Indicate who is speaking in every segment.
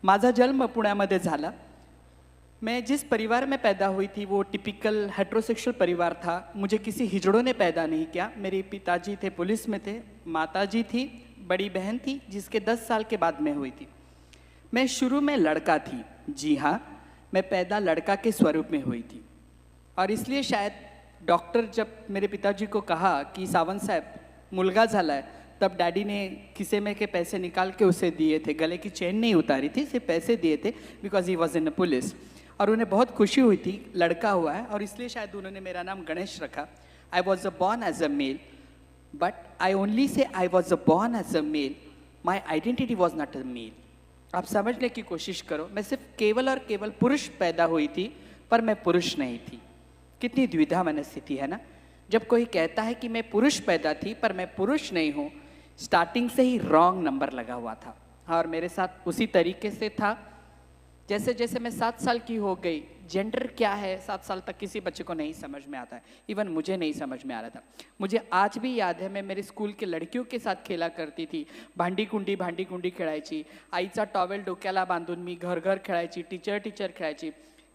Speaker 1: माझा जन्म पुण्यामध्ये झाला। मैं जिस परिवार में पैदा हुई थी वो टिपिकल हेट्रोसेक्सुअल परिवार था। मुझे किसी हिजड़ों ने पैदा नहीं किया। मेरे पिताजी थे पुलिस में थे, माताजी थी, बड़ी बहन थी जिसके 10 साल के बाद मैं हुई थी। मैं शुरू में लड़का थी, जी हाँ, मैं पैदा लड़का के स्वरूप में हुई थी। और इसलिए शायद डॉक्टर जब मेरे पिताजी को कहा कि सावंत साहब मुलगा झाला है, तब डैडी ने खिसे में के पैसे निकाल के उसे दिए थे। गले की चेन नहीं उतारी थी, सिर्फ पैसे दिए थे, because he was in a police. और उन्हें बहुत खुशी हुई थी, लड़का हुआ है, और इसलिए शायद उन्होंने मेरा नाम गणेश रखा। I was a born as a male, but I only say I was a born as a male, my identity was not a male. आप समझने की कोशिश करो, मैं सिर्फ केवल और केवल पुरुष पैदा हुई थी, पर मैं पुरुष नहीं थी। कितनी द्विधा मनस्थिति है ना। जब कोई कहता है कि मैं पुरुष पैदा थी पर मैं पुरुष नहीं हूँ, स्टार्टिंग से ही रॉन्ग नंबर लगा हुआ था। और मेरे साथ उसी तरीके से था। जैसे जैसे मैं 7 साल की हो गई, जेंडर क्या है 7 साल तक किसी बच्चे को नहीं समझ में आता है। इवन मुझे नहीं समझ में आ रहा था। मुझे आज भी याद है, मैं मेरे स्कूल के लड़कियों के साथ खेला करती थी। भांडी कुंडी खेळायची, आईचा टॉवेल डोक्याला बांधून मी घर घर खेळायची, टीचर खेळायची।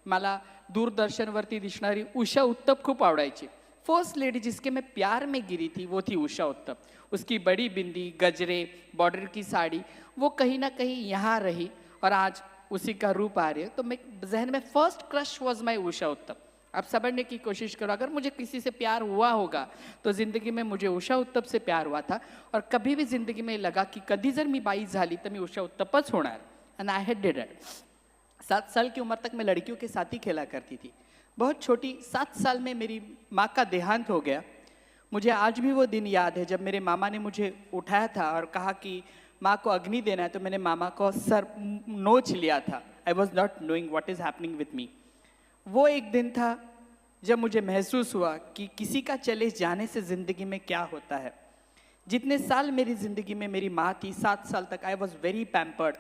Speaker 1: मला दूरदर्शनवरती दिसणारी उषा उत्तप खूप आवडायची। फर्स्ट लेडी जिसके मैं प्यार में गिरी थी वो थी उषा उत्तप। उसकी बड़ी बिंदी, गजरे, बॉर्डर की साड़ी, वो कहीं ना कहीं यहाँ रही और आज उसी का रूप आ रही है। तो मैं जहन में first crush was my Usha उत्तप। आप समझने की कोशिश करो, अगर मुझे किसी से प्यार हुआ होगा तो जिंदगी में मुझे उषा उत्तप से प्यार हुआ था। और कभी भी जिंदगी में लगा कि कधी जर मी बाई झाली तर मी उषा उत्तपच होणार, and I had did it. 7 साल की उम्र तक मैं लड़कियों के साथ ही खेला करती थी। बहुत छोटी 7 साल में मेरी माँ का देहांत हो गया। मुझे आज भी वो दिन याद है जब मेरे मामा ने मुझे उठाया था और कहा कि माँ को अग्नि देना है, तो मैंने मामा को सर नोच लिया था। I was not knowing what is happening with me. वो एक दिन था जब मुझे महसूस हुआ कि किसी का चले जाने से ज़िंदगी में क्या होता है। जितने साल मेरी ज़िंदगी में मेरी माँ थी, 7 साल तक आई वॉज व्हेरी पैम्पर्ड।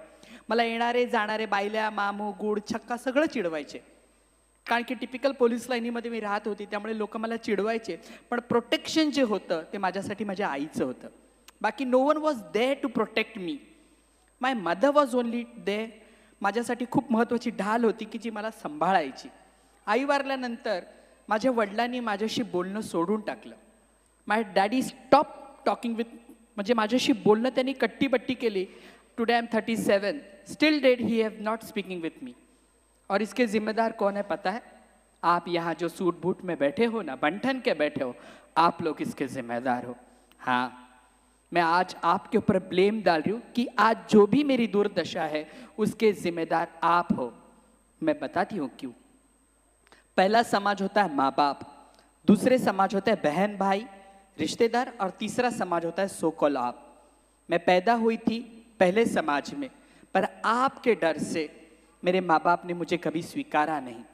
Speaker 1: मला येणारे जाणारे बायल्या, मामू, गुड, छक्का सगळं चिडवायचे। कारण की टिपिकल पोलीस लाईनीमध्ये मी राहत होती, त्यामुळे लोक मला चिडवायचे, पण प्रोटेक्शन जे होतं ते माझ्यासाठी माझ्या आईचं होतं। बाकी no one was there to protect me, my mother was only there. माझ्यासाठी खूप महत्त्वाची ढाल होती की जी मला सांभाळायची। आई वारल्यानंतर माझ्या वडिलांनी माझ्याशी बोलणं सोडून टाकलं। My daddy stop talking with, म्हणजे माझ्याशी बोलणं त्यांनी कट्टीबट्टी केली। Today I am 37, still dead he have not speaking with me. और इसके जिम्मेदार कौन है पता है? आप यहाँ जो सूट बूट में बैठे हो ना, बंठन के बैठे हो, आप लोग इसके जिम्मेदार हो। हाँ, मैं आज आपके ऊपर ब्लेम डाल रही हूँ कि आज जो भी मेरी दुर्दशा है उसके जिम्मेदार आप हो। मैं बताती हूँ क्यों। पहला समाज होता है माँ बाप, दूसरे समाज होता है बहन भाई, रिश्तेदार, और तीसरा समाज होता है सो कॉल्ड आप। मैं पैदा हुई थी पहले समाज में, पर आपके डर से मेरे माँ बाप ने मुझे कभी स्वीकारा नहीं।